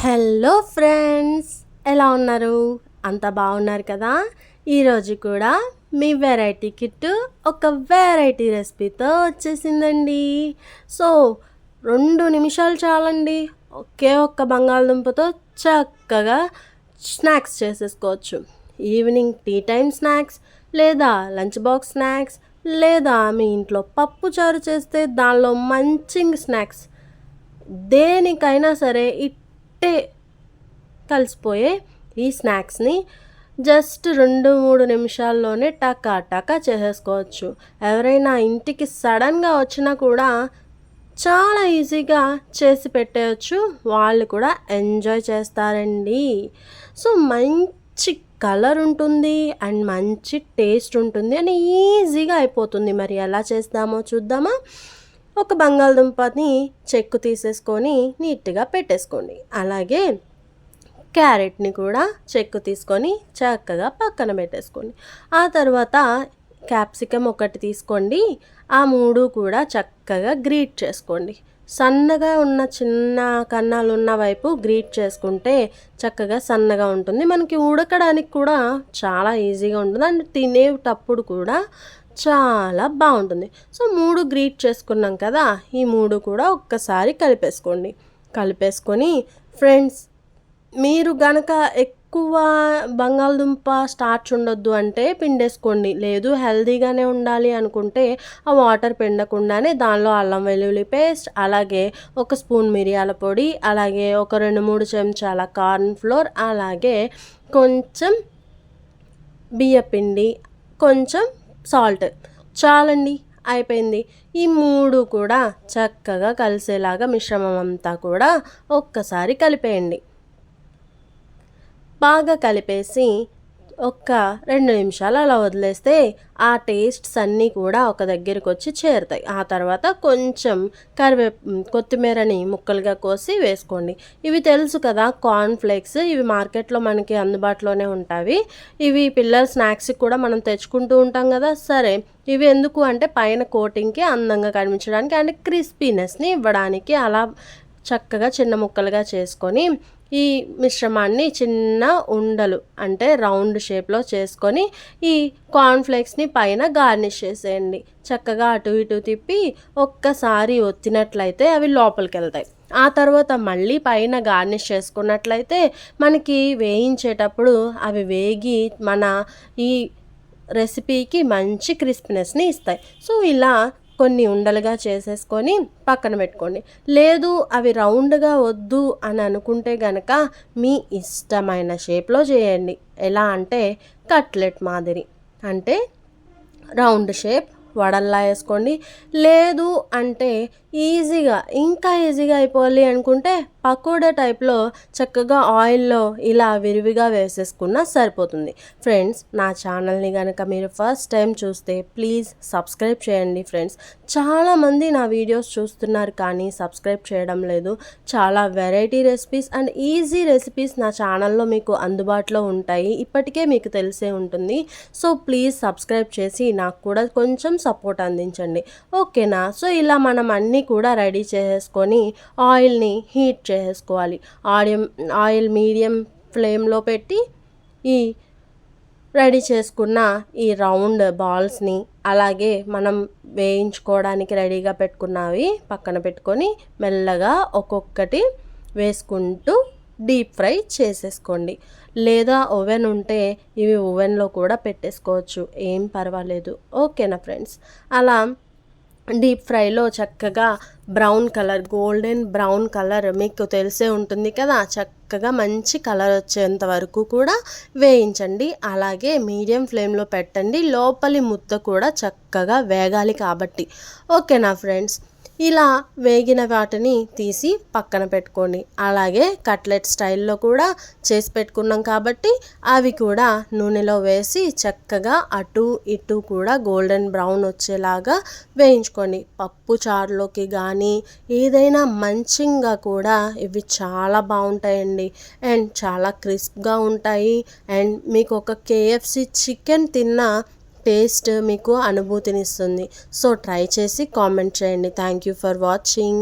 Hello friends, ఎలా ఉన్నారు? అంతా బాగున్నారు కదా? ఈరోజు కూడా మీ వెరైటీ కిట్ ఒక వెరైటీ రెసిపీతో వచ్చేసిందండి. సో 2 నిమిషాలు చాలండి. ఒక్క బంగాళదుంపతో చక్కగా స్నాక్స్ చేసేసుకోవచ్చు. ఈవినింగ్ టీ టైం స్నాక్స్, లేదా లంచ్ బాక్స్ స్నాక్స్, లేదా మీ ఇంట్లో పప్పు చారు చేస్తే దానిలో మంచి స్నాక్స్, దేనికైనా సరే ఇట్టే కలిసిపోయే ఈ స్నాక్స్ని జస్ట్ 2-3 నిమిషాల్లోనే టకా చేసేసుకోవచ్చు. ఎవరైనా ఇంటికి సడన్గా వచ్చినా కూడా చాలా ఈజీగా చేసి పెట్టేయచ్చు. వాళ్ళు కూడా ఎంజాయ్ చేస్తారండి. సో మంచి కలర్ ఉంటుంది అండ్ మంచి టేస్ట్ ఉంటుంది అండ్ ఈజీగా అయిపోతుంది. మరి ఎలా చేస్తామో చూద్దామా? ఒక బంగాళదుంపని చెక్కు తీసేసుకొని నీట్గా పెట్టేసుకోండి. అలాగే క్యారెట్ని కూడా చెక్కు తీసుకొని చక్కగా పక్కన పెట్టేసుకోండి. ఆ తర్వాత క్యాప్సికమ్ ఒకటి తీసుకోండి. ఆ 3 కూడా చక్కగా గ్రేట్ చేసుకోండి. సన్నగా ఉన్న చిన్న కన్నాలు ఉన్న వైపు గ్రేట్ చేసుకుంటే చక్కగా సన్నగా ఉంటుంది. మనకి ఉడకడానికి కూడా చాలా ఈజీగా ఉంటుంది అండ్ తినేటప్పుడు కూడా చాలా బాగుంటుంది. సో 3 గ్రేట్ చేసుకున్నాం కదా, ఈ 3 కూడా ఒక్కసారి కలిపేసుకొని ఫ్రెండ్స్, మీరు గనక ఎక్కువ బంగాళదుంప స్టార్చ్ ఉండొద్దు అంటే పిండేసుకోండి. లేదు హెల్తీగానే ఉండాలి అనుకుంటే ఆ వాటర్ పిండకుండానే దానిలో అల్లం వెల్లుల్లి పేస్ట్, అలాగే 1 స్పూన్ మిరియాల పొడి, అలాగే ఒక 2-3 చెంచాల కార్న్ ఫ్లోర్, అలాగే కొంచెం బియ్యపిండి, కొంచెం సాల్ట్, చాలండి, అయిపోయింది. ఈ 3 కూడా చక్కగా కలిసేలాగా మిశ్రమం అంతా కూడా ఒక్కసారి కలిపేయండి. బాగా కలిపేసి 2 నిమిషాలు అలా వదిలేస్తే ఆ టేస్ట్స్ అన్నీ కూడా ఒక దగ్గరికి వచ్చి చేరుతాయి. ఆ తర్వాత కొంచెం కొత్తిమీరని ముక్కలుగా కోసి వేసుకోండి. ఇవి తెలుసు కదా, కార్న్ ఫ్లేక్స్. ఇవి మార్కెట్లో మనకి అందుబాటులోనే ఉంటాయి. ఇవి పిల్లల స్నాక్స్కి కూడా మనం తెచ్చుకుంటూ ఉంటాం కదా. సరే, ఇవి ఎందుకు అంటే పైన కోటింగ్కి అందంగా కనిపించడానికి అండ్ క్రిస్పీనెస్ని ఇవ్వడానికి అలా చక్కగా చిన్న ముక్కలుగా చేసుకొని ఈ మిశ్రమాన్ని చిన్న ఉండలు అంటే రౌండ్ షేప్లో చేసుకొని ఈ కార్న్ఫ్లేక్స్ని పైన గార్నిష్ చేసేయండి. చక్కగా అటు ఇటు తిప్పి ఒక్కసారి ఒత్తినట్లయితే అవి లోపలికి వెళ్తాయి. ఆ తర్వాత మళ్ళీ పైన గార్నిష్ చేసుకున్నట్లయితే మనకి వేయించేటప్పుడు అవి వేగి మన ఈ రెసిపీకి మంచి క్రిస్పీనెస్ని ఇస్తాయి. సో ఇలా కొన్ని ఉండలుగా చేసేసుకొని పక్కన పెట్టుకోండి. లేదు అవి రౌండ్గా వద్దు అని అనుకుంటే గనక మీ ఇష్టమైన షేప్లో చేయండి. ఎలా అంటే కట్లెట్ మాదిరి, అంటే రౌండ్ షేప్ వడల్లా వేసుకోండి. లేదు అంటే ఇంకా ఈజీగా అయిపోవాలి అనుకుంటే పకోడా టైప్లో చక్కగా ఆయిల్లో ఇలా విరివిగా వేసేసుకున్నా సరిపోతుంది. ఫ్రెండ్స్, నా ఛానల్ని కనుక మీరు ఫస్ట్ టైం చూస్తే ప్లీజ్ సబ్స్క్రైబ్ చేయండి. ఫ్రెండ్స్, చాలామంది నా వీడియోస్ చూస్తున్నారు కానీ సబ్స్క్రైబ్ చేయడం లేదు. చాలా variety recipes and easy recipes నా ఛానల్లో మీకు అందుబాటులో ఉంటాయి. ఇప్పటికే మీకు తెలిసే ఉంటుంది. సో ప్లీజ్ సబ్స్క్రైబ్ చేసి నాకు కూడా కొంచెం సపోర్ట్ అందించండి, ఓకేనా? సో ఇలా మనం అన్నీ కూడా రెడీ చేసేసుకొని ఆయిల్ని హీట్ చేసుకోవాలి. ఆయిల్ మీడియం ఫ్లేమ్లో పెట్టి ఈ రెడీ చేసుకున్న ఈ రౌండ్ బాల్స్ని, అలాగే మనం వేయించుకోవడానికి రెడీగా పెట్టుకున్నవి పక్కన పెట్టుకొని మెల్లగా ఒక్కొక్కటి వేసుకుంటూ డీప్ ఫ్రై చేసేసుకోండి. లేదా ఓవెన్ ఉంటే ఇవి ఓవెన్లో కూడా పెట్టేసుకోవచ్చు, ఏం పర్వాలేదు, ఓకేనా ఫ్రెండ్స్? అలా డీప్ ఫ్రైలో చక్కగా brown colour, golden brown colour మీకు తెలిసే ఉంటుంది కదా, చక్కగా మంచి కలర్ వచ్చేంత వరకు కూడా వేయించండి. అలాగే మీడియం ఫ్లేమ్లో పెట్టండి, లోపలి ముద్ద కూడా చక్కగా వేగాలి కాబట్టి, ఓకేనా ఫ్రెండ్స్? ఇలా వేగిన వాటిని తీసి పక్కన పెట్టుకోండి. అలాగే కట్లెట్ స్టైల్లో కూడా చేసి పెట్టుకున్నాం కాబట్టి అవి కూడా నూనెలో వేసి చక్కగా అటు ఇటు కూడా గోల్డెన్ బ్రౌన్ వచ్చేలాగా వేయించుకోండి. పప్పు చారులోకి కానీ ఏదైనా మంచిగా కూడా ఇవి చాలా బాగుంటాయండి అండ్ చాలా క్రిస్ప్గా ఉంటాయి. అండ్ మీకు ఒక KFC చికెన్ తిన్న టేస్ట్ మీకు అనుభూతినిస్తుంది. సో ట్రై చేసి కామెంట్ చేయండి. Thank you for watching.